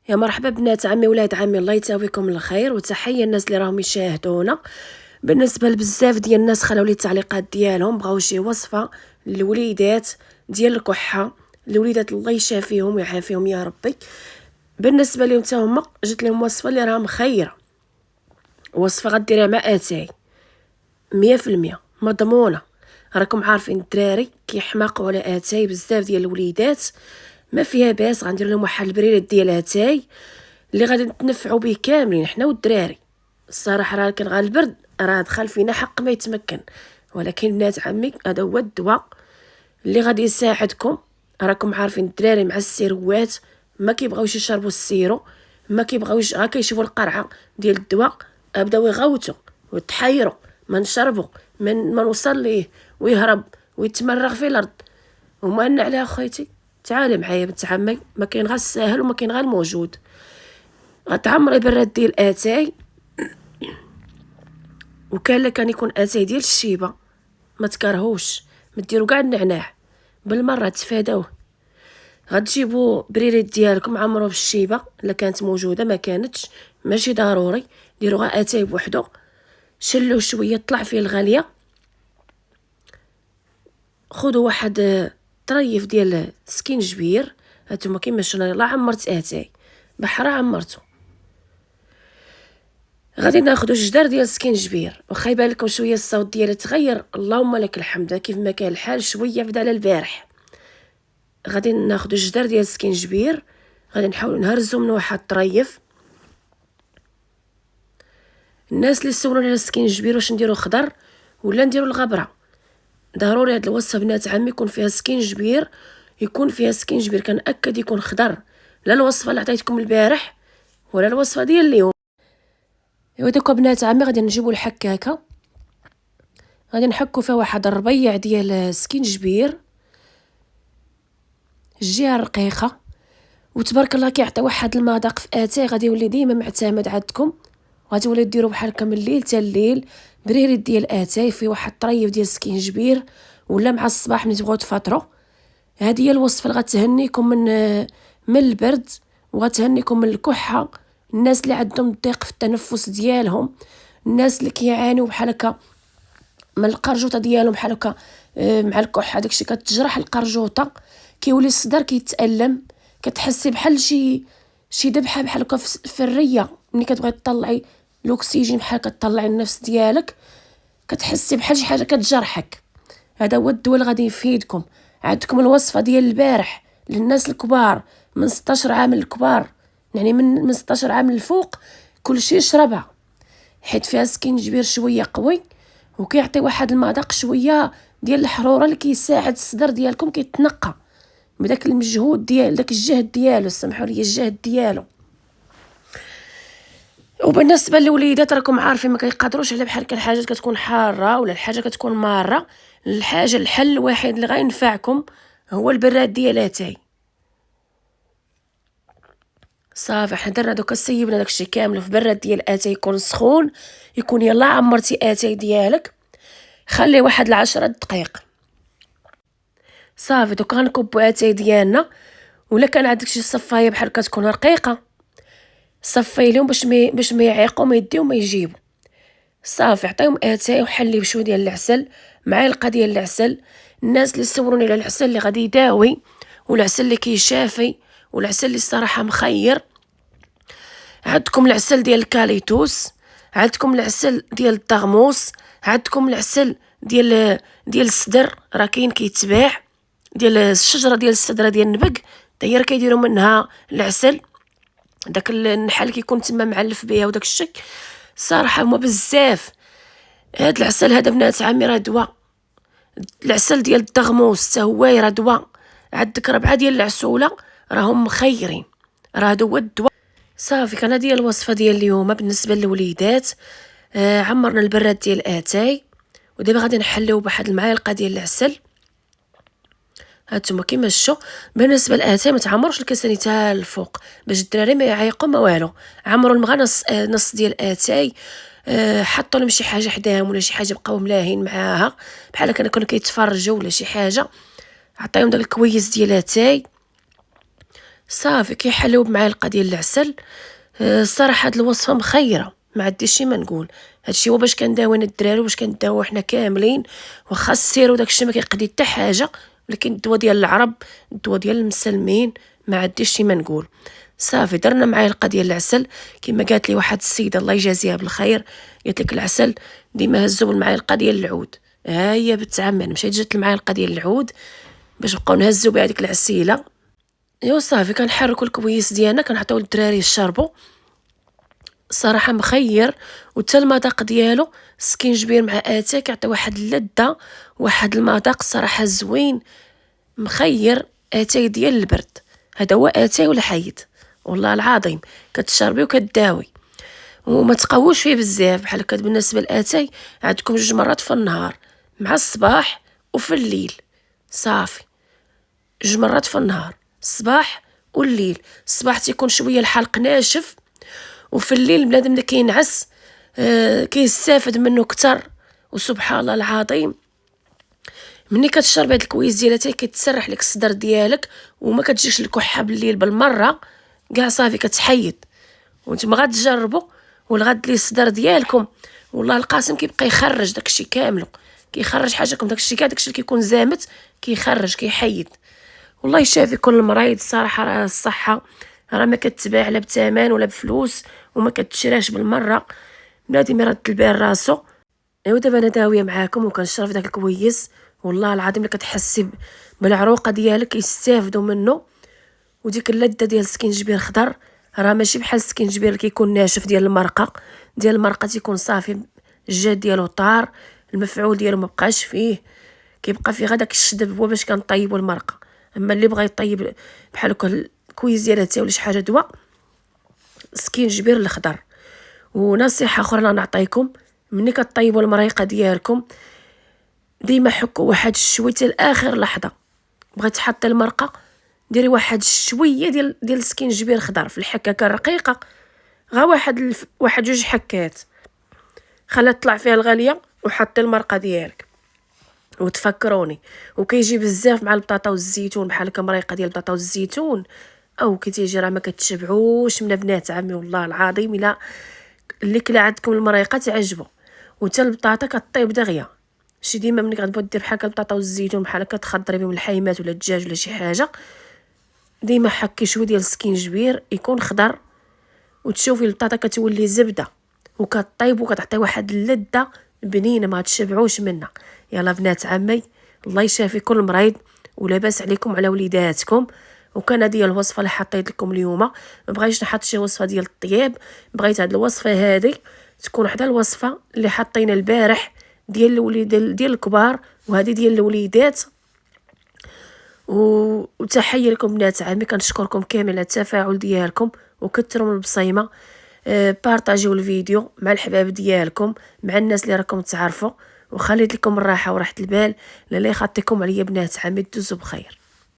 يا مرحبا بنات عمي ولاد عمي، الله يتاويكم الخير، وتحيه الناس اللي راهم يشاهدونا. بالنسبه لبزاف ديال الناس خلاو لي التعليقات ديالهم، بغاو شي وصفه للوليدات ديال الكحه. الوليدات الله يشافيهم ويعافيهم يا ربي. بالنسبه لهم حتى هما جات لهم وصفه اللي راها مخيره، وصفه غديرها مع اتاي 100% مضمونه. راكم عارفين الدراري كيحماقوا على اتاي، بزاف ديال الوليدات ما فيها باس غندير لهم واحد البريرات ديال اتاي اللي غادي نتنفعوا به كاملين حنا والدراري. الصراحه راه كان غا البرد راه دخل فينا حق ما يتمكن، ولكن بنات عمي هذا هو الدواء اللي غادي يساعدكم. راكم عارفين الدراري مع السيروات ما كيبغاوش يشربوا السيرو، ما كيبغاوش، غا كيشوفوا القرعه ديال الدواء بداو يغوتوا ويتحيروا، ما نشربوا ما نوصل ليه، ويهرب ويتمرغ في الارض. وما ان عليها خويتي تعالي معايا بنت عمي، ما كاين غير الساهل وما كاين غير الموجود. غتعمري براد ديال اتاي، وكان كان يكون اتاي ديال الشيبه، ما تكرهوش، ما ديروا كاع النعناع بالمره، تفاداوه. غتجيبوا بريريت ديالكم عمرو بالشيبه الا كانت موجوده، ما كانتش ماشي ضروري، ديروا غير اتاي بوحدو، شلوه شويه طلع فيه الغاليه. خذوا واحد طريف ديال سكينجبير، هانتوما كيما شفنا يلاه عمرت اتاي بحرا عمرتو. غادي ناخذ جدار ديال سكينجبير، واخا يبان لكم شويه الصوت ديالها تغير، اللهم لك الحمد، كيف ما كان الحال شويه بدا على البارح. غادي ناخذ جدار ديال سكينجبير، غادي نحاول نهرزو من واحد الطريف. الناس اللي سولوني على السكينجبير واش نديرو خضر ولا نديرو الغبره، ضروري هاد الوصفه بنات عمي يكون فيها سكينجبير، يكون فيها سكينجبير كنأكد يكون خضر، لا الوصفه اللي عطيتكم البارح ولا الوصفه ديال اليوم. ايوا دوكا بنات عمي غادي نجيبو الحكاكه، غادي نحكو فيها واحد الربيع ديال سكينجبير، الجهه رقيقه، وتبارك الله كيعطي واحد المذاق في اتاي غادي يولي ديما معتمد عندكم. غادي ولي ديروا بحال هكا من الليل حتى الليل، بريريت ديال اتاي في واحد الطريف ديال سكينجبير، ولا مع الصباح ملي تبغيو تفطروا. هذه هي الوصفه اللي غتهنيكم من البرد، وغتهنيكم من الكحه. الناس اللي عندهم ضيق في التنفس ديالهم، الناس اللي كيعانيو بحال هكا من القرجوطه ديالهم بحال هكا، مع الكحه داكشي كتجرح القرجوطه، كيولي الصدر كيتالم، كتحسي بحال شي دبحه بحال هكا في الريه. ملي كتبغي تطلعي الاكسجين بحال كتطلعي النفس ديالك، كتحسي بحال شي حاجه كتجرحك. هذا هو الدواء اللي غادي يفيدكم. عندكم الوصفه ديال البارح للناس الكبار من 16 عام الكبار، يعني من 16 عام الفوق، كلشي يشربها، حيت فيها سكينجبير شويه قوي، وكيعطي واحد المذاق شويه ديال الحروره اللي كيساعد الصدر ديالكم كيتنقى بداك المجهود ديال داك الجهد ديالو، سمحوا لي الجهد ديالو. وبالنسبه للوليدات راكم عارفين ما كيقدروش على بحال هكا الحاجات كتكون حاره ولا الحاجه كتكون ماره. الحل الوحيد اللي غينفعكم هو البراد ديال اتاي. صافي حنا درنا دوكا سيبنا داكشي كامل في براد ديال اتاي يكون سخون، يكون يلا عمرتي اتاي ديالك، خليه واحد 10 دقائق. صافي دوكا غنكبو اتاي ديالنا، ولا كان عندك شي صفايه بحال كتكون رقيقه صفي لهم باش ما يعيقوا، ما يديو ما يجيبوا. صافي عطيهم اتاي وحلي بشويه ديال العسل، معلقه ديال العسل. الناس اللي صوروني على العسل اللي غادي يداوي، والعسل اللي كيشافي، والعسل اللي الصراحه مخير، عندكم العسل ديال الكاليتوس، عندكم العسل ديال الطغموس، عندكم العسل ديال السدر، راه كاين كيتباع ديال الشجره ديال السدره ديال النبق، حتى هي كيديروا منها العسل، داك النحل كيكون تما معلف بها وداك الشيء. صراحه هما بزاف. هاد العسل هذا بنات عمي راه دواء. العسل ديال الدغموس حتى هو راه دواء. عندك 4 ديال العسوله راهم مخيرين، راه هذا هو الدواء. صافي كان هذه الوصفه ديال اليوم بالنسبه للوليدات. عمرنا البراد ديال اتاي، ودابا غادي نحليو بواحد المعلقه ديال العسل. هانتوما كيما شفتوا بالنسبه لاتاي ما تعمروش الكاساني حتى الفوق باش الدراري ما يعيقوا ما والو، عمروا المغا نص ديال اتاي. حطوا لهم شي حاجه حداهم ولا شي حاجه بقاو ملاهين معاها بحال كانوا كيتفرجوا ولا شي حاجه، عطيهم داك الكويس ديال اتاي. صافي كيحليو بمعلقه ديال العسل. الصراحه هاد الوصفه مخيره، ما عنديش شي ما نقول. هادشي هو باش كنداوي انا الدراري وباش كنداوي حنا كاملين. واخا السيرو داكشي ما كيقضي حتى حاجه، ولكن الدواء ديال العرب، الدواء ديال المسلمين، ما عنديش شي ما نقول. صافي درنا معلقه ديال العسل. كما قالت لي واحد السيده الله يجازيها بالخير، قالت لك العسل ديما هزو بالمعلقه ديال العود. ها هي بنت عمي مشيت جات المعلقه ديال العود باش نبقاو نهزو بها ديك العسيله. ايوا صافي كنحركوا الكويس ديالنا، كنعطيو للدراري يشربوا. صراحه مخير، وتا المذاق ديالو سكينجبير مع اتاي كيعطي واحد اللذه، واحد المذاق صراحه زوين مخير. اتاي ديال البرد، هذا هو اتاي ولا حيد، والله العظيم كتشربي وكتداوي وما تقووش فيه بزاف. بحال هكا بالنسبه للاتاي عندكم 2 مرات في النهار، مع الصباح وفي الليل. صافي 2 مرات في النهار، الصباح والليل. الصباح تيكون شويه الحلق ناشف، وفي الليل بنادم اللي كينعس كيستافد منه كتر. وسبحان الله العظيم ملي كتشرب هاد الكويس ديال اتاي كيتسرح لك الصدر ديالك، وما كتجيش الكحه بالليل بالمره كاع. صافي كتحيد. وانتم غتجربوا والغد لي الصدر ديالكم والله القاسم كيبقى يخرج داكشي كامل، كيخرج حاجتكم داكشي كاع، داكشي اللي كيكون زامت كيخرج كيحيد. والله يشافي كل مريض. صراحه راه الصحه راه ما كتباع لا بثمن ولا بفلوس، وما كتشراش بالمره. بنادم يرد البال راسو. ايوا دابا انا داويه معاكم وكنشرب داك الكويس، والله العظيم اللي كتحسي بالعروقه ديالك يستافدوا منه. وديك اللذه ديال السكينجبير خضر راه ماشي بحال السكينجبير اللي كيكون ناشف ديال المرقه. ديال المرقه تيكون صافي الجاد ديالو طار، المفعول ديالو ما بقاش فيه، كيبقى فيه غير داك الشدب هو باش كنطيبوا المرقه. اما اللي بغى يطيب بحال هكا الكويس ديالها حتى ولا شي حاجه دواء، سكينجبير الخضر. ونصيحه اخرى انا نعطيكم، ملي كطيبوا المريقه ديالكم ديما حكوا واحد الشويه حتى لاخر لحظه. بغيت تحطي المرقه ديري واحد شويه ديال السكينجبير خضر في الحكاكه الرقيقه، غا واحد 2 حكات، خليها تطلع فيها الغاليه وحطي المرقه ديالك. وتفكروني وكيجي بزاف مع البطاطا والزيتون، بحال هكا مريقه ديال البطاطا والزيتون او كتيجي راه ما كتشبعوش من بنات عمي والله العظيم. الا اللي كلا عندكم المريقه تعجبو، وتا البطاطا كطيب دغيا. شي ديما ملي غتبغي دير بحال هكا البطاطا والزيتون بحال هكا تخضري بهم الحيمات ولا الدجاج ولا شي حاجه، ديما حكي شويه ديال السكينجبير يكون خضر، وتشوفي البطاطا كتولي زبده وكطيب وكتعطي واحد اللذه بنينه ما تشبعوش منها. يلا بنات عمي الله يشافي كل مريض ولاباس عليكم وعلى وليداتكم. وكان هذه الوصفه اللي حطيت لكم اليوم. ما بغيتش نحط شي وصفه ديال الطياب، بغيت هذه الوصفه هذه تكون حدا الوصفه اللي حطينا البارح ديال الوليد ديال الكبار، وهذه ديال الوليدات. وتحيه لكم بنات عمي، كنشكركم كامل على التفاعل ديالكم، وكثروا من البصيمه. بارطاجيو الفيديو مع الحباب ديالكم، مع الناس اللي راكم تعرفوا، وخليت لكم الراحه وراحه البال. لا يخطيكم عليا بنات عمي، دوزوا بخير.